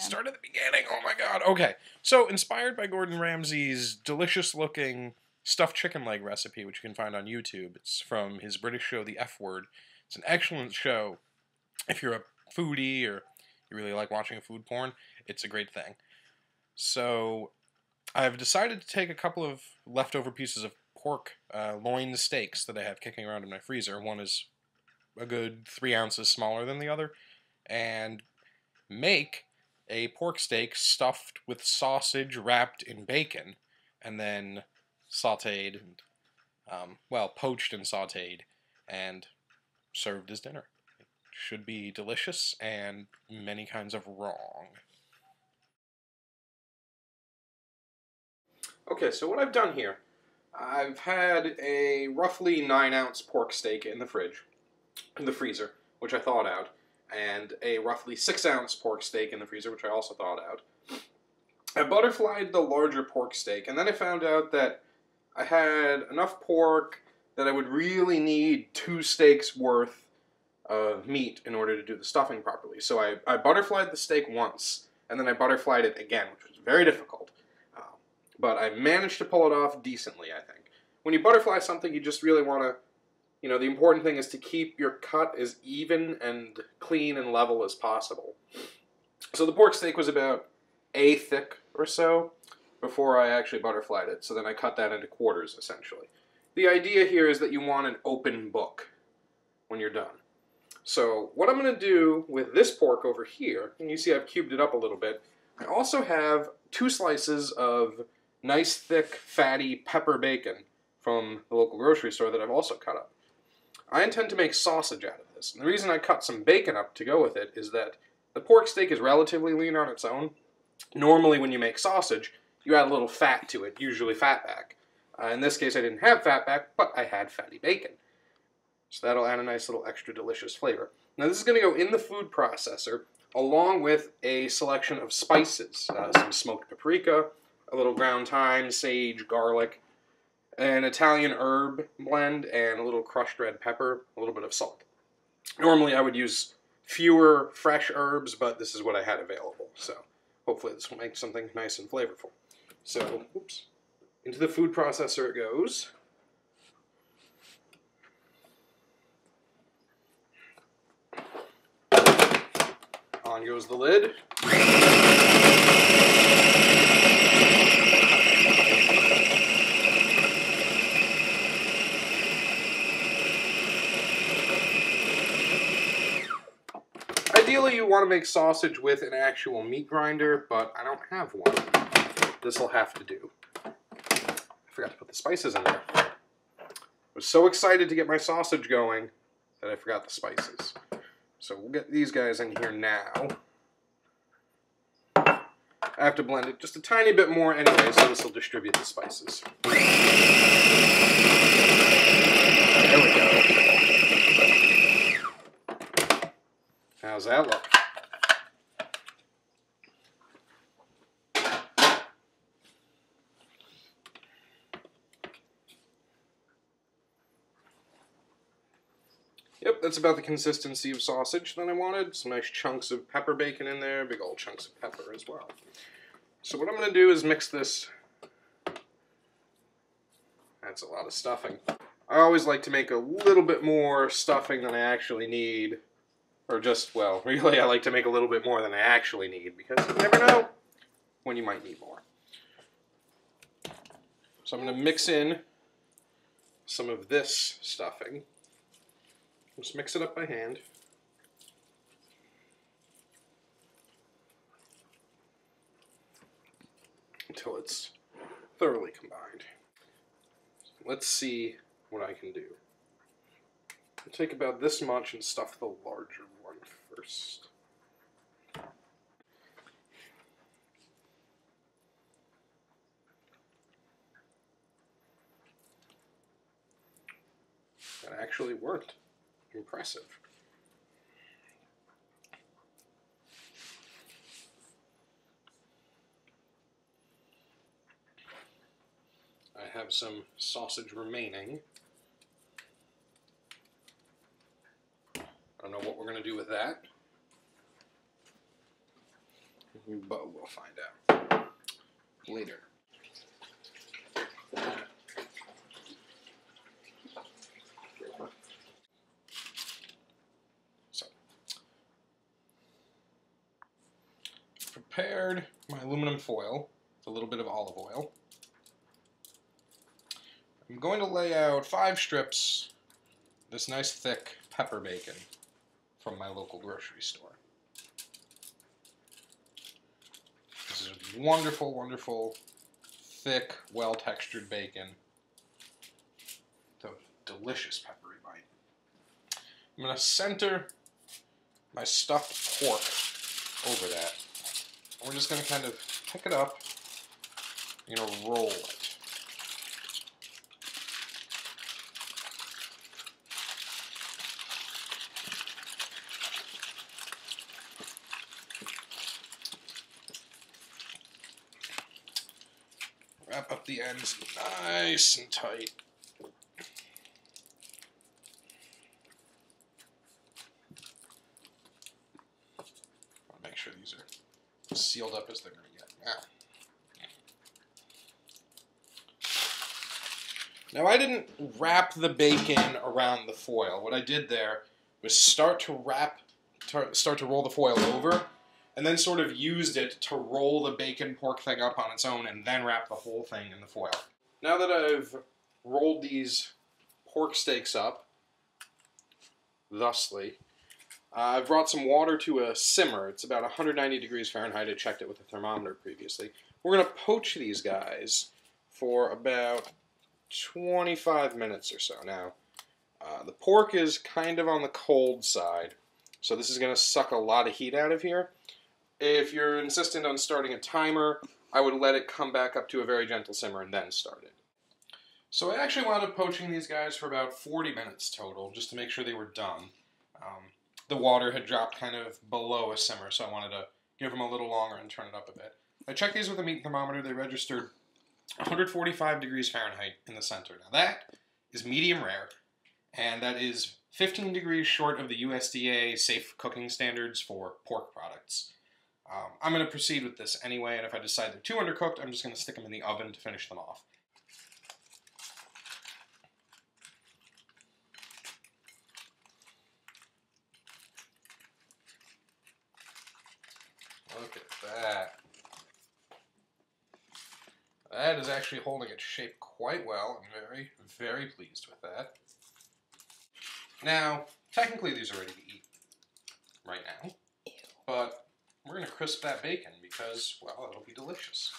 start at the beginning. Oh my god. Okay. So, inspired by Gordon Ramsay's delicious-looking stuffed chicken leg recipe, which you can find on YouTube. It's from his British show, The F Word. It's an excellent show. If you're a foodie or you really like watching food porn, it's a great thing. So, I've decided to take a couple of leftover pieces of pork loin steaks that I have kicking around in my freezer. One is a good 3 ounces smaller than the other, and make a pork steak stuffed with sausage wrapped in bacon, and then sauteed, well, poached and sauteed, and served as dinner. It should be delicious and many kinds of wrong. Okay, so what I've done here, I've had a roughly 9-ounce pork steak in the freezer, which I thawed out, and a roughly 6-ounce pork steak in the freezer, which I also thawed out. I butterflied the larger pork steak, and then I found out that I had enough pork that I would really need 2 steaks worth of meat in order to do the stuffing properly. So I butterflied the steak once, and then I butterflied it again, which was very difficult. But I managed to pull it off decently, I think. When you butterfly something, you just really want to, the important thing is to keep your cut as even and clean and level as possible. So the pork steak was about A thick or so before I actually butterflied it. So then I cut that into quarters, essentially. The idea here is that you want an open book when you're done. So what I'm going to do with this pork over here, and you see I've cubed it up a little bit, I also have 2 slices of nice, thick, fatty pepper bacon from the local grocery store that I've also cut up. I intend to make sausage out of this. And the reason I cut some bacon up to go with it is that the pork steak is relatively lean on its own. Normally when you make sausage, you add a little fat to it, usually fatback. In this case I didn't have fatback, but I had fatty bacon. So that'll add a nice little extra delicious flavor. Now this is going to go in the food processor along with a selection of spices. Some smoked paprika, a little ground thyme, sage, garlic, an Italian herb blend, and a little crushed red pepper, a little bit of salt. Normally I would use fewer fresh herbs, but this is what I had available. So hopefully this will make something nice and flavorful. So, oops, into the food processor it goes. On goes the lid. Ideally, you want to make sausage with an actual meat grinder, but I don't have one. This will have to do. I forgot to put the spices in there. I was so excited to get my sausage going that I forgot the spices. So we'll get these guys in here now. I have to blend it just a tiny bit more anyway, so this will distribute the spices. There we go. How's that look? Yep, that's about the consistency of sausage that I wanted. Some nice chunks of pepper bacon in there, big old chunks of pepper as well. So what I'm going to do is mix this. That's a lot of stuffing. I always like to make a little bit more stuffing than I actually need. Or just, well, really I like to make a little bit more than I actually need, because you never know when you might need more. So I'm going to mix in some of this stuffing. Just mix it up by hand. Until it's thoroughly combined. Let's see what I can do. I'll take about this much and stuff the larger one first. That actually worked. Impressive. I have some sausage remaining. I don't know what we're going to do with that. But we'll find out later. So, prepared my aluminum foil with a little bit of olive oil. I'm going to lay out 5 strips of this nice thick pepper bacon from my local grocery store. This is wonderful, wonderful, thick, well-textured bacon. The delicious peppery bite. I'm going to center my stuffed pork over that. We're just going to kind of pick it up, roll it. Wrap up the ends nice and tight. Make sure these are sealed up as they're going to get. Now I didn't wrap the bacon around the foil. What I did there was start to roll the foil over, and then sort of used it to roll the bacon pork thing up on its own and then wrap the whole thing in the foil. Now that I've rolled these pork steaks up, thusly, I've brought some water to a simmer. It's about 190 degrees Fahrenheit. I checked it with a thermometer previously. We're going to poach these guys for about 25 minutes or so. Now, the pork is kind of on the cold side, so this is going to suck a lot of heat out of here. If you're insistent on starting a timer, I would let it come back up to a very gentle simmer and then start it. So I actually wound up poaching these guys for about 40 minutes total, just to make sure they were done. The water had dropped kind of below a simmer, so I wanted to give them a little longer and turn it up a bit. I checked these with a meat thermometer. They registered 145 degrees Fahrenheit in the center. Now that is medium rare, and that is 15 degrees short of the USDA safe cooking standards for pork products. I'm going to proceed with this anyway, and if I decide they're too undercooked, I'm just going to stick them in the oven to finish them off. Look at that. That is actually holding its shape quite well. I'm very, very pleased with that. Now, technically these are ready to eat right now, but we're going to crisp that bacon because, well, it'll be delicious.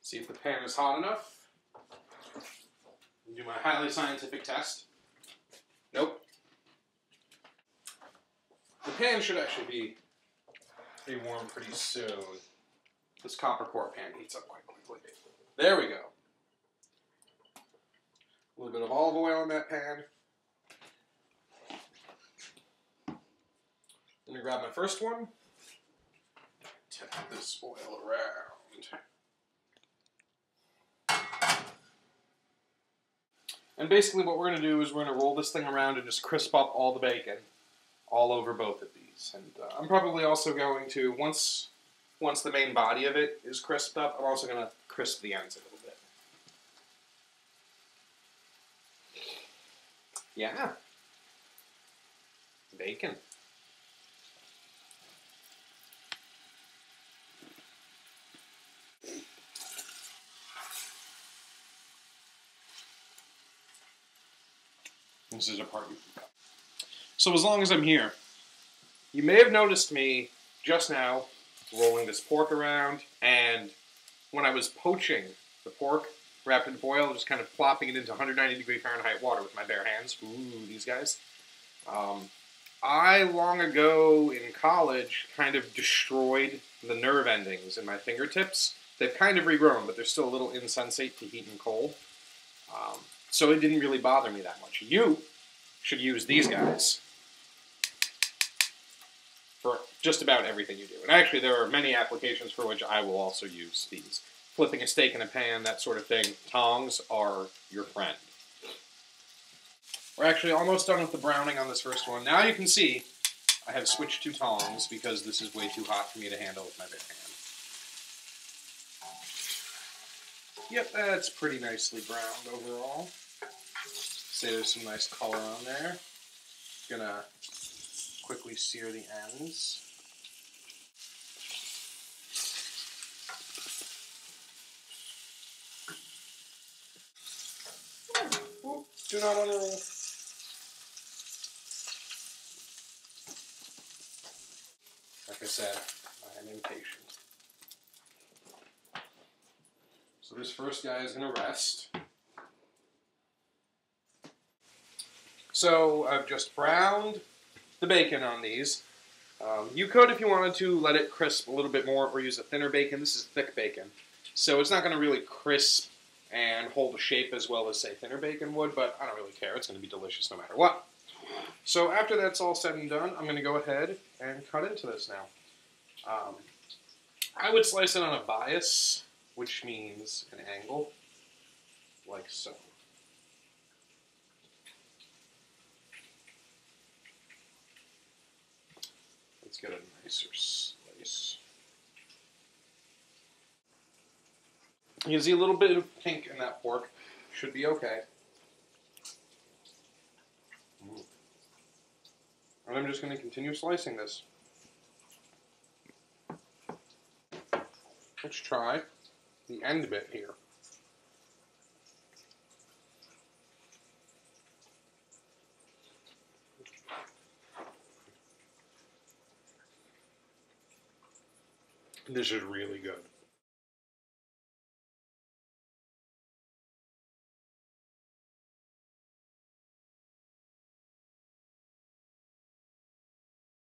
See if the pan is hot enough. Do my highly scientific test. Nope. The pan should actually be pretty warm pretty soon. This copper core pan heats up quite quickly. There we go. A little bit of olive oil in that pan. I'm going to grab my first one. Tip this oil around. And basically what we're going to do is we're going to roll this thing around and just crisp up all the bacon all over both of these. And I'm probably also going to, once the main body of it is crisped up, I'm also going to crisp the ends a little bit. Yeah. Bacon. This is a part you can cut. So as long as I'm here, you may have noticed me just now rolling this pork around, and when I was poaching the pork wrapped in foil, just kind of plopping it into 190 degree Fahrenheit water with my bare hands. Ooh, these guys. I, long ago in college, kind of destroyed the nerve endings in my fingertips. They've kind of regrown, but they're still a little insensate to heat and cold. So it didn't really bother me that much. You should use these guys for just about everything you do. And actually, there are many applications for which I will also use these. Flipping a steak in a pan, that sort of thing. Tongs are your friend. We're actually almost done with the browning on this first one. Now you can see I have switched to tongs because this is way too hot for me to handle with my bare hand. Yep, that's pretty nicely browned overall. Say there's some nice color on there. Gonna quickly sear the ends. Ooh, do not unroll. Like I said, I am impatient. So this first guy is going to rest. So I've just browned the bacon on these. You could, if you wanted to, let it crisp a little bit more or use a thinner bacon. This is thick bacon. So it's not going to really crisp and hold a shape as well as, say, thinner bacon would, but I don't really care. It's going to be delicious no matter what. So after that's all said and done, I'm going to go ahead and cut into this now. I would slice it on a bias, which means an angle, like so. Let's get a nicer slice. You can see a little bit of pink in that pork. Should be okay. And I'm just going to continue slicing this. Let's try the end bit here. This is really good.